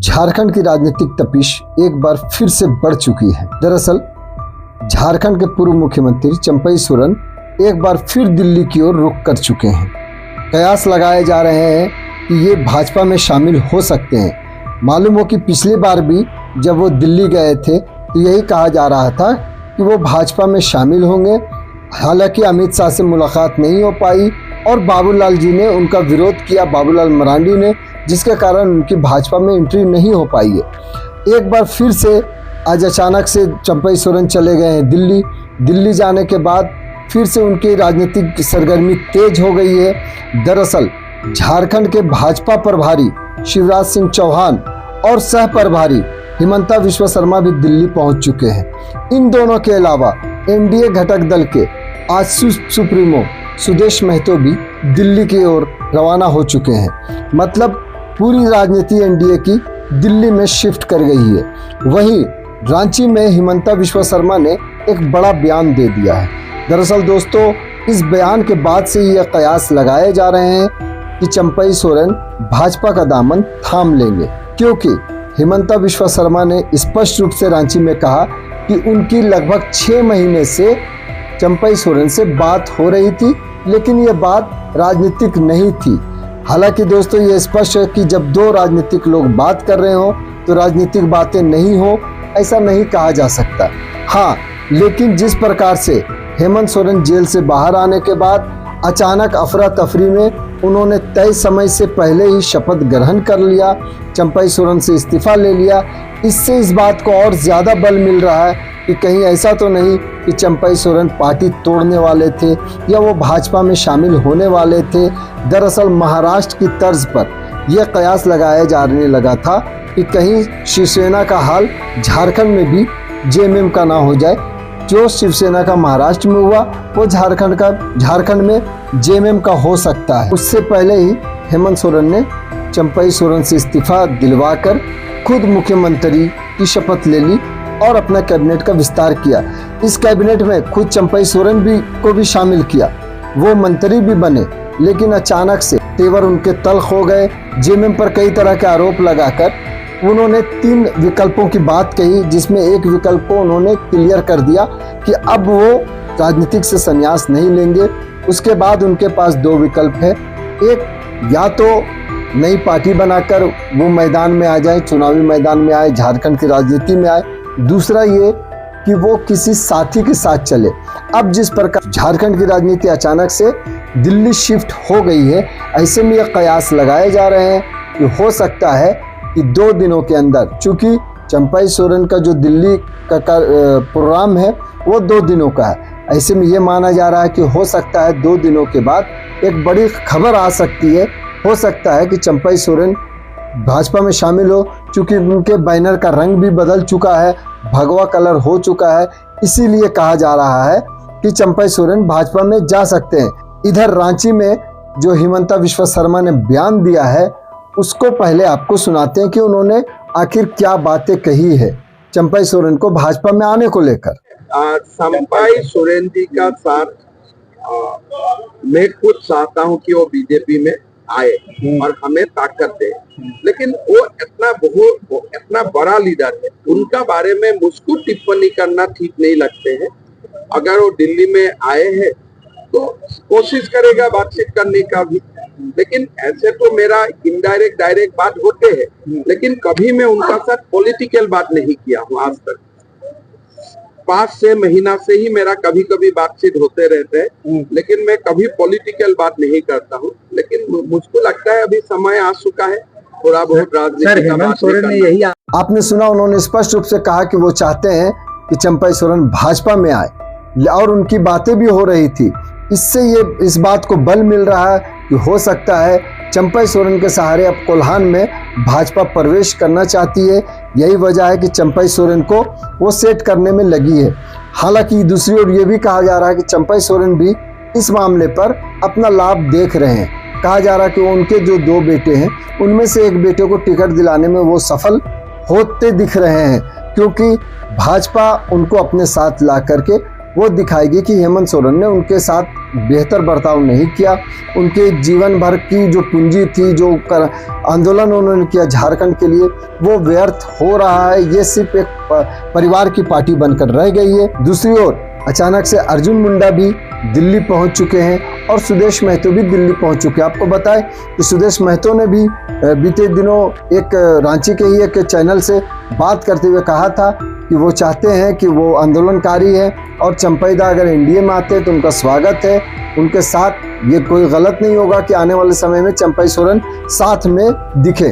झारखंड की राजनीतिक तपिश एक बार फिर से बढ़ चुकी है। दरअसल झारखंड के पूर्व मुख्यमंत्री चंपई सोरेन एक बार फिर दिल्ली की ओर रुख कर चुके हैं। कयास लगाए जा रहे हैं कि ये भाजपा में शामिल हो सकते हैं। मालूम हो कि पिछली बार भी जब वो दिल्ली गए थे तो यही कहा जा रहा था कि वो भाजपा में शामिल होंगे। हालांकि अमित शाह से मुलाकात नहीं हो पाई और बाबूलाल जी ने उनका विरोध किया, बाबूलाल मरांडी ने, जिसके कारण उनकी भाजपा में एंट्री नहीं हो पाई है। एक बार फिर से आज अचानक से चंपई सोरेन चले गए हैं दिल्ली। दिल्ली जाने के बाद फिर से उनकी राजनीतिक सरगर्मी तेज हो गई है। दरअसल झारखंड के भाजपा प्रभारी शिवराज सिंह चौहान और सह प्रभारी हिमंता विश्व शर्मा भी दिल्ली पहुंच चुके हैं। इन दोनों के अलावा एनडीए घटक दल के आज सुप्रीमो सुदेश महतो भी दिल्ली की ओर रवाना हो चुके हैं। मतलब पूरी राजनीति एनडीए की दिल्ली में शिफ्ट कर गई है। वहीं रांची में हिमंता विश्व शर्मा ने एक बड़ा बयान दे दिया है। दरअसल दोस्तों, इस बयान के बाद से यह कयास लगाए जा रहे हैं कि चंपई सोरेन भाजपा का दामन थाम लेंगे, क्योंकि हिमंता विश्व शर्मा ने स्पष्ट रूप से रांची में कहा कि उनकी लगभग 6 महीने से चंपई सोरेन से बात हो रही थी, लेकिन यह बात राजनीतिक नहीं थी। हालांकि दोस्तों, ये स्पष्ट है कि जब दो राजनीतिक लोग बात कर रहे हो तो राजनीतिक बातें नहीं हो, ऐसा नहीं कहा जा सकता। हाँ, लेकिन जिस प्रकार से हेमंत सोरेन जेल से बाहर आने के बाद अचानक अफरा तफरी में उन्होंने तय समय से पहले ही शपथ ग्रहण कर लिया, चंपई सोरेन से इस्तीफा ले लिया, इससे इस बात को और ज़्यादा बल मिल रहा है कि कहीं ऐसा तो नहीं कि चंपई सोरेन पार्टी तोड़ने वाले थे या वो भाजपा में शामिल होने वाले थे। दरअसल महाराष्ट्र की तर्ज पर यह कयास लगाया जाने लगा था कि कहीं शिवसेना का हाल झारखंड में भी जेएमएम का ना हो जाए। जो शिवसेना का महाराष्ट्र में हुआ वो झारखंड में जेएमएम का हो सकता है। उससे पहले ही हेमंत सोरेन ने चंपई सोरेन से इस्तीफा दिलवाकर खुद मुख्यमंत्री की शपथ ले ली और अपना कैबिनेट का विस्तार किया। इस कैबिनेट में खुद चंपई सोरेन को भी शामिल किया। वो मंत्री भी बने, लेकिन अचानक से तेवर उनके तल्ख हो गए। जेएमएम पर कई तरह के आरोप लगाकर उन्होंने 3 विकल्पों की बात कही, जिसमें एक विकल्प को उन्होंने क्लियर कर दिया कि अब वो राजनीतिक से संन्यास नहीं लेंगे। उसके बाद उनके पास 2 विकल्प है। एक, या तो नई पार्टी बनाकर वो मैदान में आ जाए, चुनावी मैदान में आए, झारखंड की राजनीति में आए। दूसरा ये कि वो किसी साथी के साथ चले। अब जिस प्रकार झारखंड की राजनीति अचानक से दिल्ली शिफ्ट हो गई है, ऐसे में ये कयास लगाए जा रहे हैं कि हो सकता है कि 2 दिनों के अंदर, चूंकि चंपई सोरेन का जो दिल्ली का प्रोग्राम है वो 2 दिनों का है, ऐसे में ये माना जा रहा है कि हो सकता है 2 दिनों के बाद एक बड़ी खबर आ सकती है। हो सकता है कि चंपई सोरेन भाजपा में शामिल हो, चूंकि उनके बैनर का रंग भी बदल चुका है, भगवा कलर हो चुका है। इसीलिए कहा जा रहा है कि चंपई सोरेन भाजपा में जा सकते हैं। इधर रांची में जो हिमंता विश्व शर्मा ने बयान दिया है, उसको पहले आपको सुनाते हैं कि उन्होंने आखिर क्या बातें कही है चंपई सोरेन को भाजपा में आने को लेकर। चंपई सोरेन जी का साथ मैं खुद चाहता हूं कि वो बीजेपी में आए और हमें ताकत दे, लेकिन वो इतना बड़ा लीडर है, उनका बारे में मुझको टिप्पणी करना ठीक नहीं लगते हैं। अगर वो दिल्ली में आए हैं तो कोशिश करेगा बातचीत करने का भी, लेकिन ऐसे तो मेरा इनडायरेक्ट डायरेक्ट बात होते हैं, लेकिन कभी मैं उनका साथ पॉलिटिकल बात नहीं किया हूँ आज तक। 5-6 महीना से ही मेरा कभी कभी बातचीत होते रहते हैं, लेकिन मैं कभी पॉलिटिकल बात नहीं करता हूँ। लेकिन मुझको लगता है अभी समय आ चुका है थोड़ा बहुत राजनीति का बात करना। आपने सुना, उन्होंने स्पष्ट रूप से कहा कि वो चाहते हैं कि चंपई सोरेन भाजपा में आए और उनकी बातें भी हो रही थी। इससे ये इस बात को बल मिल रहा है कि हो सकता है चंपई सोरेन के सहारे अब कोल्हान में भाजपा प्रवेश करना चाहती है। यही वजह है कि चंपई सोरेन को वो सेट करने में लगी है। हालांकि दूसरी ओर ये भी कहा जा रहा है कि चंपई सोरेन भी इस मामले पर अपना लाभ देख रहे हैं। कहा जा रहा है कि उनके जो 2 बेटे हैं, उनमें से एक बेटे को टिकट दिलाने में वो सफल होते दिख रहे हैं, क्योंकि भाजपा उनको अपने साथ ला करके वो दिखाएगी कि हेमंत सोरेन ने उनके साथ बेहतर बर्ताव नहीं किया। उनके जीवन भर की जो पूंजी थी, जो आंदोलन उन्होंने किया झारखंड के लिए, वो व्यर्थ हो रहा है। ये सिर्फ एक परिवार की पार्टी बनकर रह गई है। दूसरी ओर अचानक से अर्जुन मुंडा भी दिल्ली पहुंच चुके हैं और सुदेश महतो भी दिल्ली पहुंच चुके हैं। आपको बताएं कि सुदेश महतो ने भी बीते दिनों एक रांची के ही एक चैनल से बात करते हुए कहा था कि वो चाहते हैं कि वो आंदोलनकारी है और चंपई दा अगर एनडीए में आते हैं तो उनका स्वागत है उनके साथ। ये कोई गलत नहीं होगा कि आने वाले समय में चंपई सोरेन साथ में दिखे।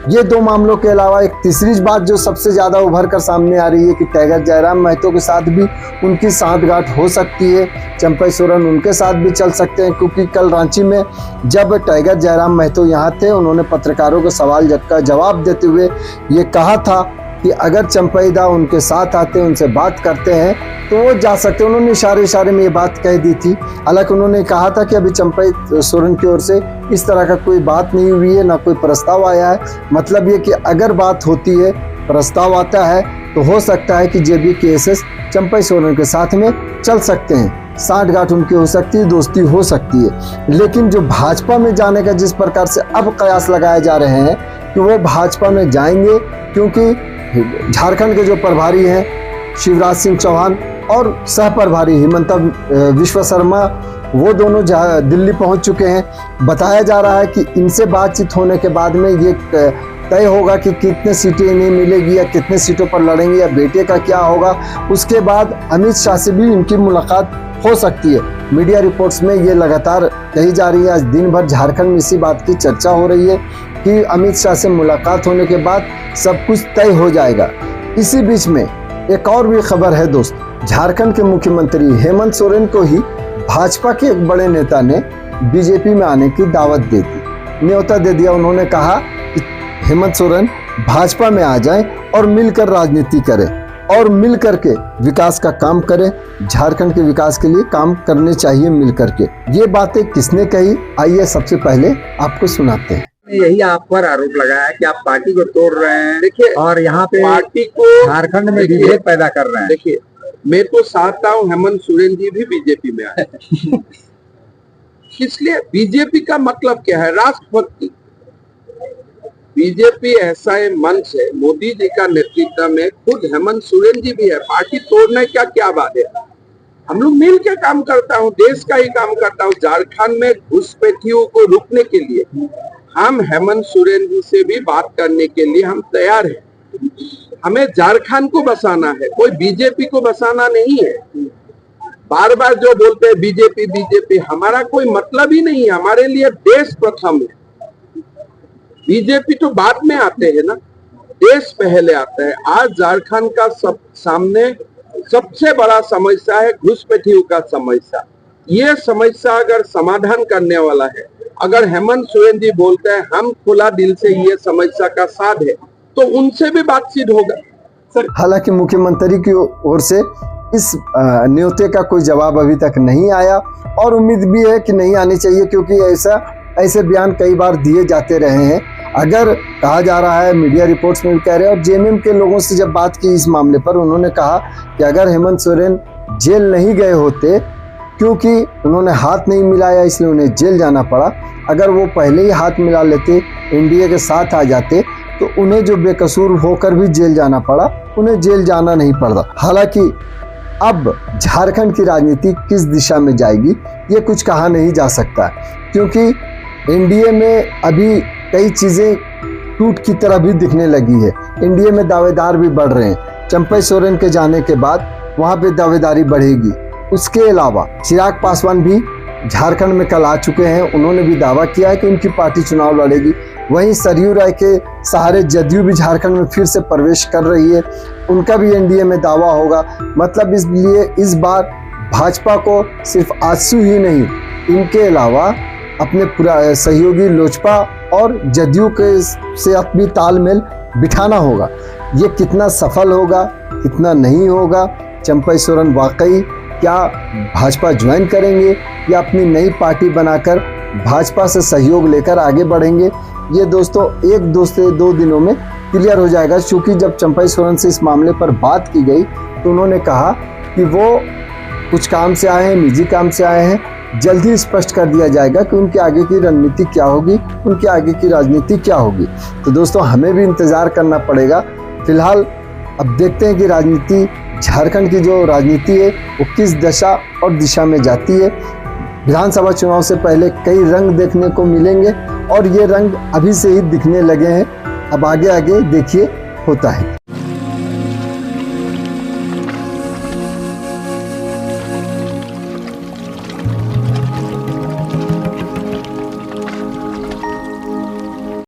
ये दो मामलों के अलावा एक तीसरी बात जो सबसे ज़्यादा उभर कर सामने आ रही है कि टाइगर जयराम महतो के साथ भी उनकी सांठगांठ हो सकती है। चंपई सोरेन उनके साथ भी चल सकते हैं, क्योंकि कल रांची में जब टाइगर जयराम महतो यहाँ थे, उन्होंने पत्रकारों के सवाल का जवाब देते हुए ये कहा था कि अगर चंपई दा उनके साथ आते, उनसे बात करते हैं तो वो जा सकते। उन्होंने इशारे में ये बात कह दी थी। हालांकि उन्होंने कहा था कि अभी चंपई सोरेन की ओर से इस तरह का कोई बात नहीं हुई है, ना कोई प्रस्ताव आया है। मतलब ये कि अगर बात होती है, प्रस्ताव आता है, तो हो सकता है कि JBKSS चंपई सोरेन के साथ में चल सकते हैं, सांठगांठ उनकी हो सकती है, दोस्ती हो सकती है। लेकिन जो भाजपा में जाने का जिस प्रकार से अब कयास लगाए जा रहे हैं कि वो भाजपा में जाएंगे, क्योंकि झारखंड के जो प्रभारी हैं शिवराज सिंह चौहान और सह प्रभारी हिमंता विश्व शर्मा, वो दोनों दिल्ली पहुंच चुके हैं। बताया जा रहा है कि इनसे बातचीत होने के बाद में ये तय होगा कि कितने सीटें इन्हें मिलेगी या कितने सीटों पर लड़ेंगे या बेटे का क्या होगा। उसके बाद अमित शाह से भी इनकी मुलाकात हो सकती है। मीडिया रिपोर्ट्स में ये लगातार कही जा रही है। आज दिन भर झारखंड में इसी बात की चर्चा हो रही है कि अमित शाह से मुलाकात होने के बाद सब कुछ तय हो जाएगा। इसी बीच में एक और भी खबर है दोस्त, झारखंड के मुख्यमंत्री हेमंत सोरेन को ही भाजपा के एक बड़े नेता ने बीजेपी में आने की दावत दे दी, न्योता दे दिया। उन्होंने कहा कि हेमंत सोरेन भाजपा में आ जाएं और मिलकर राजनीति करें और मिल करके विकास का काम करें। झारखंड के विकास के लिए काम करने चाहिए मिल करके। ये बातें किसने कही, आइए सबसे पहले आपको सुनाते हैं। यही आप पर आरोप लगाया है कि आप पार्टी को तोड़ रहे हैं। देखिए, और यहाँ पे पार्टी को झारखंड में विभेद पैदा कर रहे हैं। देखिए, मैं तो चाहता हूँ हेमंत सोरेन जी भी बीजेपी में आए। इसलिए बीजेपी का मतलब क्या है? राष्ट्रभक्ति। बीजेपी ऐसा मंच है, मोदी जी का नेतृत्व में खुद हेमंत सोरेन जी भी है। पार्टी तोड़ने का क्या बात है? हम लोग मिल के काम करता हूँ, देश का ही काम करता हूँ। झारखंड में घुसपैठियों को रोकने के लिए हम हेमंत सोरेन जी से भी बात करने के लिए हम तैयार हैं। हमें झारखंड को बसाना है, कोई बीजेपी को बसाना नहीं है। बार बार जो बोलते हैं बीजेपी बीजेपी, हमारा कोई मतलब ही नहीं है। हमारे लिए देश प्रथम है। बीजेपी तो बाद में आते हैं ना, देश पहले आता है। आज झारखंड का सामने सबसे बड़ा समस्या है घुसपैठियों का समस्या। ये समस्या अगर समाधान करने वाला है, अगर हेमंत सोरेन जी बोलते हैं हम खुला दिल से ये समस्या का साथ है, तो उनसे भी बातचीत होगा। हालांकि मुख्यमंत्री की ओर से इस न्योते का कोई जवाब अभी तक नहीं आया और उम्मीद भी है कि नहीं आनी चाहिए, क्योंकि ऐसे बयान कई बार दिए जाते रहे हैं। अगर कहा जा रहा है, मीडिया रिपोर्ट्स में भी कह रहे हैं, और जेएमएम के लोगों से जब बात की इस मामले पर, उन्होंने कहा कि अगर हेमंत सोरेन जेल नहीं गए होते, क्योंकि उन्होंने हाथ नहीं मिलाया इसलिए उन्हें जेल जाना पड़ा, अगर वो पहले ही हाथ मिला लेते, एनडीए के साथ आ जाते, तो उन्हें जो बेकसूर होकर भी जेल जाना पड़ा, उन्हें जेल जाना नहीं पड़ता। हालांकि अब झारखंड की राजनीति किस दिशा में जाएगी ये कुछ कहा नहीं जा सकता, क्योंकि एनडीए में अभी कई चीज़ें टूट की तरह भी दिखने लगी है। एनडीए में दावेदार भी बढ़ रहे हैं। चंपई सोरेन के जाने के बाद वहाँ पे दावेदारी बढ़ेगी। उसके अलावा चिराग पासवान भी झारखंड में कल आ चुके हैं। उन्होंने भी दावा किया है कि उनकी पार्टी चुनाव लड़ेगी। वहीं सरयू राय के सहारे जदयू भी झारखंड में फिर से प्रवेश कर रही है, उनका भी एनडीए में दावा होगा। मतलब इसलिए इस बार भाजपा को सिर्फ आजसू ही नहीं, इनके अलावा अपने पूरा सहयोगी लोजपा और जदयू के से भी तालमेल बिठाना होगा। ये कितना सफल होगा, कितना नहीं होगा, चंपई सोरेन वाकई क्या भाजपा ज्वाइन करेंगे या अपनी नई पार्टी बनाकर भाजपा से सहयोग लेकर आगे बढ़ेंगे, ये दोस्तों एक से दो दिनों में क्लियर हो जाएगा। क्योंकि जब चंपई सोरेन से इस मामले पर बात की गई तो उन्होंने कहा कि वो कुछ काम से आए हैं, निजी काम से आए हैं। जल्द ही स्पष्ट कर दिया जाएगा कि उनके आगे की रणनीति क्या होगी, उनके आगे की राजनीति क्या होगी। तो दोस्तों हमें भी इंतज़ार करना पड़ेगा। फिलहाल अब देखते हैं कि राजनीति, झारखंड की जो राजनीति है वो किस दशा और दिशा में जाती है। विधानसभा चुनाव से पहले कई रंग देखने को मिलेंगे और ये रंग अभी से ही दिखने लगे हैं। अब आगे आगे देखिए होता है।